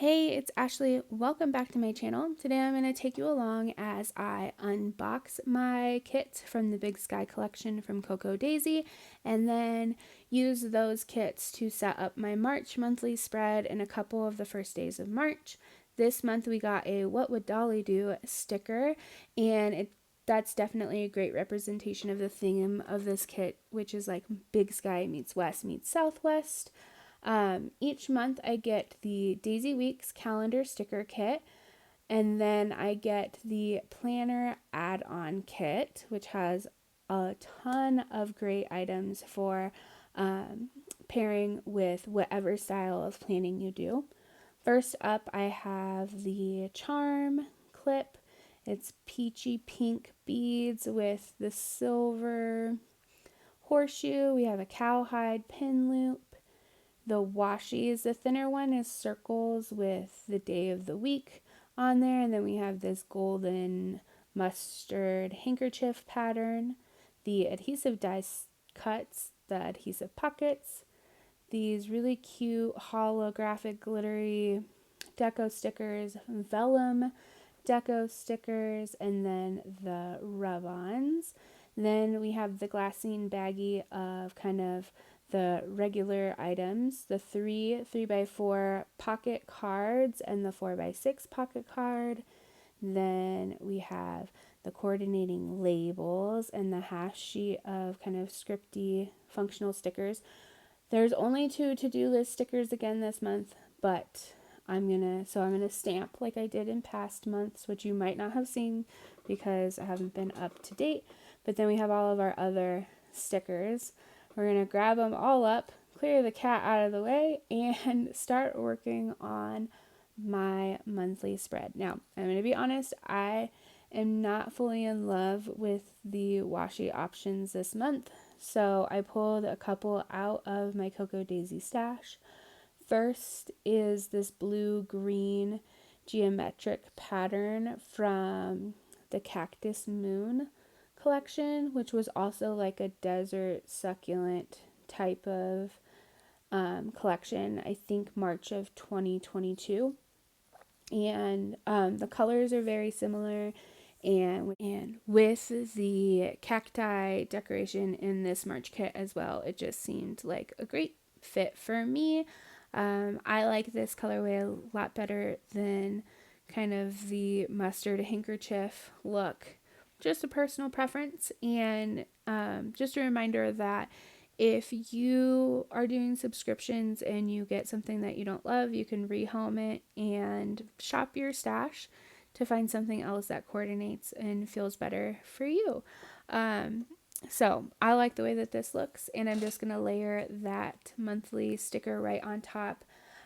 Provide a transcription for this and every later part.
Hey, it's Ashley. Welcome back to my channel. Today I'm going to take you along as I unbox my kits from the Big Sky collection from Coco Daisy and then use those kits to set up my March monthly spread in a couple of the first days of March. This month we got a What Would Dolly Do sticker, and that's definitely a great representation of the theme of this kit, which is like Big Sky meets West meets Southwest. Each month I get the Daisy Weeks calendar sticker kit, and then I get the planner add-on kit, which has a ton of great items for pairing with whatever style of planning you do. First up, I have the charm clip. It's peachy pink beads with the silver horseshoe. We have a cowhide pin loop. The washies, the thinner one is circles with the day of the week on there, and then we have this golden mustard handkerchief pattern, the adhesive die cuts, the adhesive pockets, these really cute holographic glittery deco stickers, vellum deco stickers, and then the rub-ons. Then we have the glassine baggie of kind of the regular items, the three 3x4 pocket cards and the 4x6 pocket card. Then we have the coordinating labels and the hash sheet of kind of scripty functional stickers. There's only 2 to-do list stickers again this month, but I'm gonna stamp like I did in past months, which you might not have seen because I haven't been up to date. But then we have all of our other stickers. We're gonna grab them all up, clear the cat out of the way, and start working on my monthly spread. Now, I'm gonna be honest, I am not fully in love with the washi options this month, so I pulled a couple out of my Coco Daisy stash. First is this blue-green geometric pattern from the Cactus Moon collection, which was also like a desert succulent type of collection, I think March of 2022. And the colors are very similar, and with the cacti decoration in this March kit as well, it just seemed like a great fit for me. I like this colorway a lot better than kind of the mustard handkerchief look. Just a personal preference, and just a reminder that if you are doing subscriptions and you get something that you don't love, you can rehome it and shop your stash to find something else that coordinates and feels better for you. So I like the way that this looks, and I'm just going to layer that monthly sticker right on top.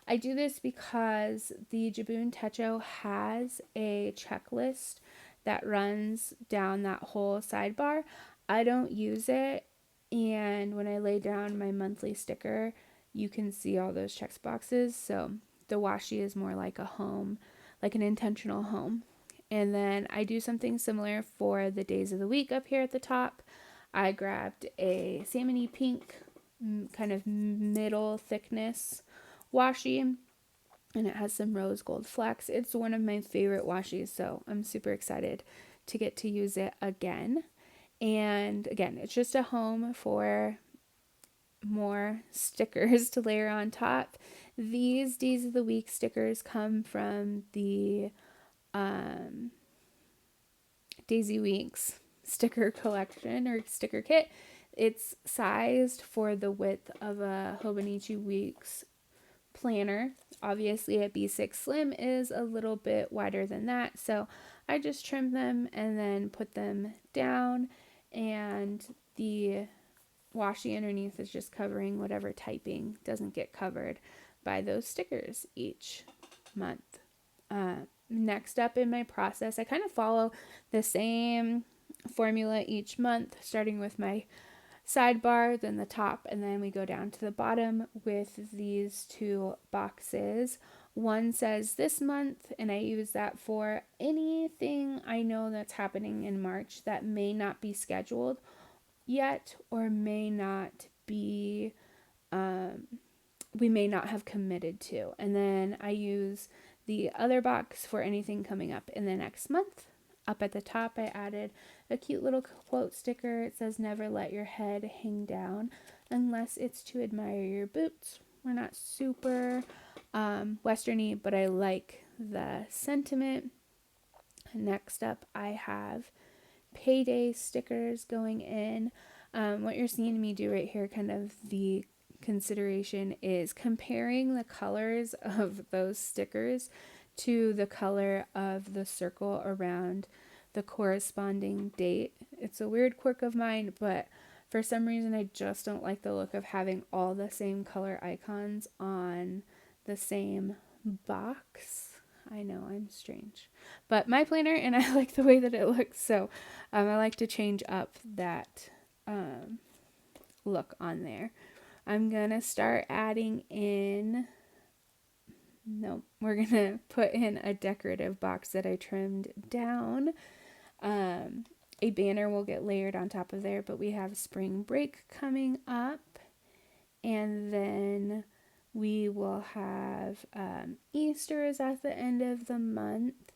I do this because the Jibun Techo has a checklist that runs down that whole sidebar. I don't use it, and when I lay down my monthly sticker, you can see all those check boxes. So the washi is more like a home, like an intentional home. And then I do something similar for the days of the week up here at the top. I grabbed a salmony pink kind of middle thickness washi, and it has some rose gold flecks. It's one of my favorite washis, so I'm super excited to get to use it again. And again, it's just a home for more stickers to layer on top. These days of the week stickers come from the Daisy Weeks sticker collection or sticker kit. It's sized for the width of a Hobonichi Weeks planner. Obviously a B6 Slim is a little bit wider than that, so I just trimmed them and then put them down, and the washi underneath is just covering whatever typing doesn't get covered by those stickers each month. Next up in my process, I kind of follow the same formula each month, starting with my sidebar, then the top, and then we go down to the bottom with these 2 boxes. One says this month, and I use that for anything I know that's happening in March that may not be scheduled yet or may not be we may not have committed to. And then I use the other box for anything coming up in the next month. Up at the top, I added a cute little quote sticker. It says, "Never let your head hang down unless it's to admire your boots." We're not super Westerny, but I like the sentiment. Next up, I have payday stickers going in. What you're seeing me do right here, kind of the consideration, is comparing the colors of those stickers to the color of the circle around the corresponding date. It's a weird quirk of mine, but for some reason I just don't like the look of having all the same color icons on the same box. I know, I'm strange, but my planner, and I like the way that it looks, so I like to change up that look on there. I'm gonna start adding in, no, we're gonna put in a decorative box that I trimmed down. A banner will get layered on top of there, but we have spring break coming up, and then we will have Easter is at the end of the month,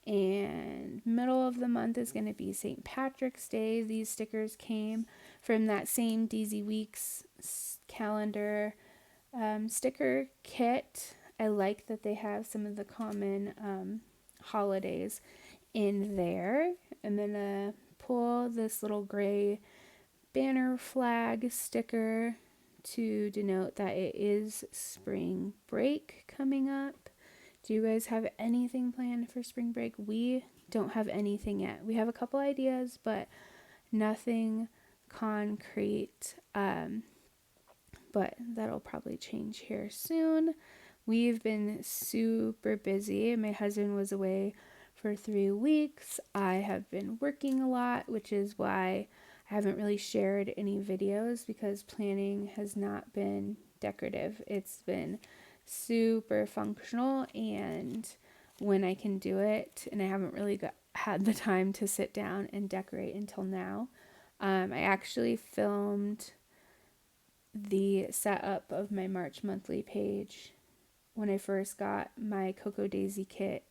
and middle of the month is going to be St. Patrick's Day. These stickers came from that same DZ Weeks calendar sticker kit. I like that they have some of the common holidays in there. I'm going to pull this little gray banner flag sticker to denote that it is spring break coming up. Do you guys have anything planned for spring break? We don't have anything yet. We have a couple ideas, but nothing concrete. But that'll probably change here soon. We've been super busy. My husband was away for 3 weeks. I have been working a lot, which is why I haven't really shared any videos, because planning has not been decorative. It's been super functional, and when I can do it, and I haven't really had the time to sit down and decorate until now. I actually filmed the setup of my March monthly page when I first got my Cocoa Daisy kit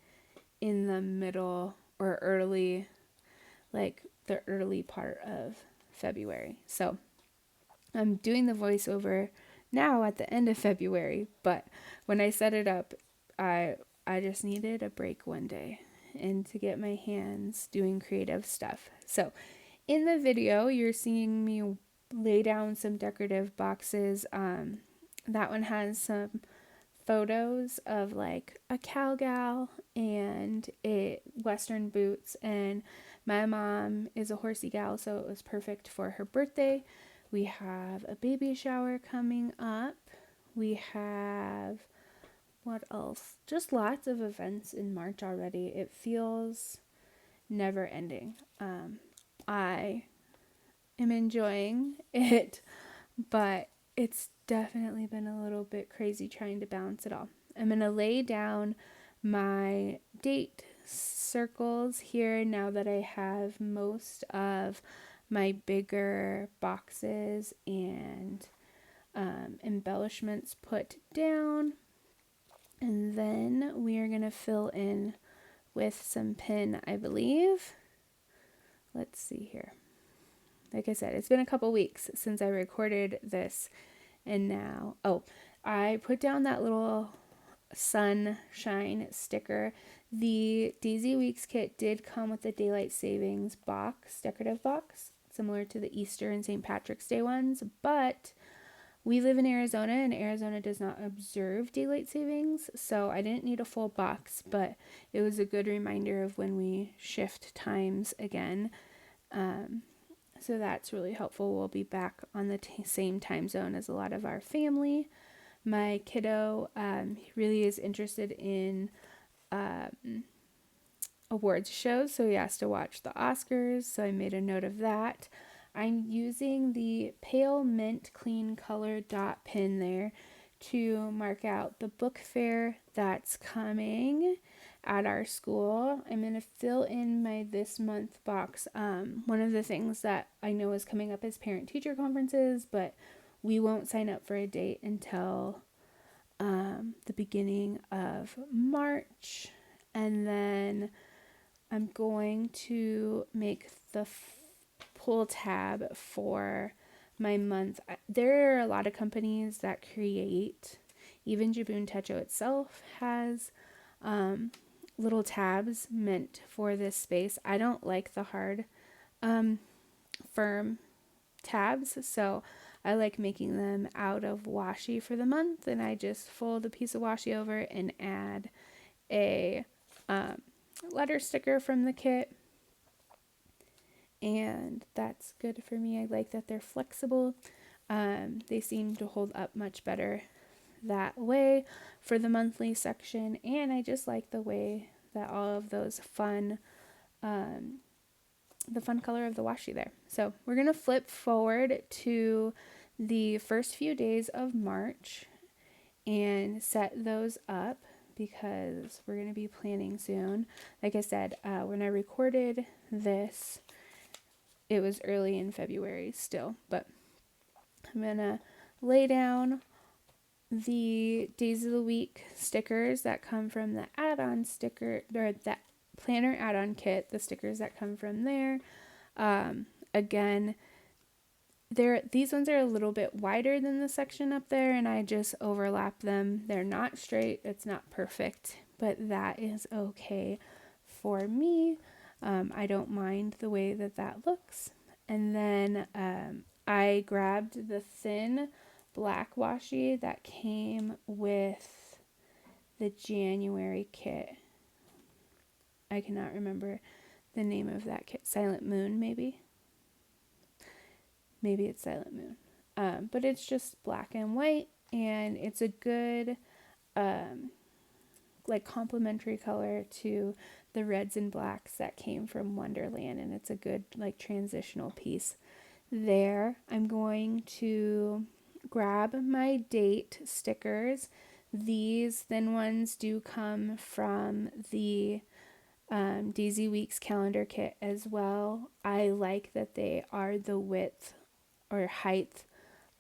in the middle or early, like the early part of February. So I'm doing the voiceover now at the end of February, but when I set it up, I just needed a break one day and to get my hands doing creative stuff. So in the video, you're seeing me lay down some decorative boxes. That one has some photos of like a cowgal and Western boots, and my mom is a horsey gal, so it was perfect for her birthday. We have a baby shower coming up. We have, what else? Just lots of events in March already. It feels never ending. I am enjoying it, but it's definitely been a little bit crazy trying to balance it all. I'm going to lay down my date circles here now that I have most of my bigger boxes and embellishments put down. And then we are going to fill in with some pin, I believe. Let's see here. Like I said, it's been a couple weeks since I recorded this, and now, I put down that little sunshine sticker. The Daisy Weeks kit did come with the daylight savings box, decorative box, similar to the Easter and St. Patrick's Day ones, but we live in Arizona, and Arizona does not observe daylight savings, so I didn't need a full box, but it was a good reminder of when we shift times again. So that's really helpful. We'll be back on the same time zone as a lot of our family. My kiddo really is interested in awards shows, so he has to watch the Oscars, so I made a note of that. I'm using the pale mint clean color dot pin there to mark out the book fair that's coming at our school. I'm going to fill in my this month box. One of the things that I know is coming up is parent teacher conferences, but we won't sign up for a date until the beginning of March, and then I'm going to make the pull tab for my month. There are a lot of companies that create, even Jibun Techo itself has little tabs meant for this space. I don't like the hard, firm tabs, so I like making them out of washi for the month, and I just fold a piece of washi over and add a letter sticker from the kit, and that's good for me. I like that they're flexible. They seem to hold up much better that way for the monthly section, and I just like the way that all of those the fun color of the washi there. So we're gonna flip forward to the first few days of March and set those up because we're gonna be planning soon. Like I said, when I recorded this, it was early in February still, but I'm gonna lay down the days of the week stickers that come from the add-on sticker, or that planner add-on kit, the stickers that come from there. Again, these ones are a little bit wider than the section up there, and I just overlap them. They're not straight, it's not perfect, but that is okay for me. I don't mind the way that that looks. And then I grabbed the thin black washi that came with the January kit. I cannot remember the name of that kit. Silent Moon, maybe? Maybe it's Silent Moon. But it's just black and white, and it's a good like complementary color to the reds and blacks that came from Wonderland, and it's a good like transitional piece there. I'm going to grab my date stickers. These thin ones do come from the Daisy Weeks calendar kit as well. I like that they are the width or height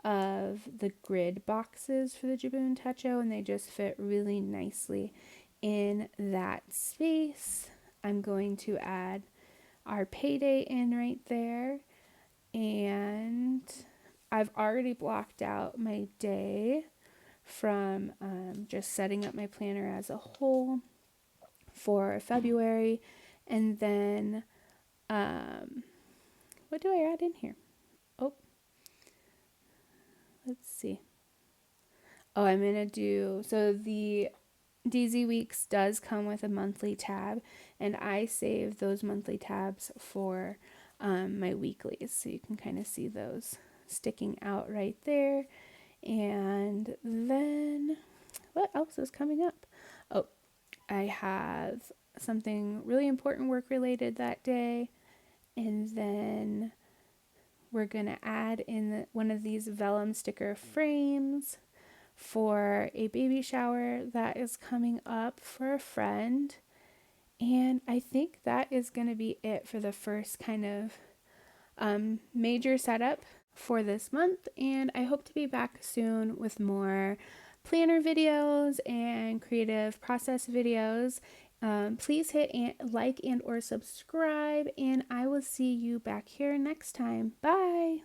of the grid boxes for the Jibun Techo, and they just fit really nicely in that space. I'm going to add our payday in right there, and I've already blocked out my day from just setting up my planner as a whole for February. And then what do I add in here? Oh, let's see. Oh, I'm gonna do, so the DZ Weeks does come with a monthly tab, and I save those monthly tabs for my weeklies, so you can kind of see those sticking out right there. And then what else is coming up? Oh, I have something really important work related that day, and then we're gonna add in one of these vellum sticker frames for a baby shower that is coming up for a friend. And I think that is going to be it for the first kind of major setup for this month. And I hope to be back soon with more planner videos and creative process videos. Please hit like and or subscribe, and I will see you back here next time. Bye!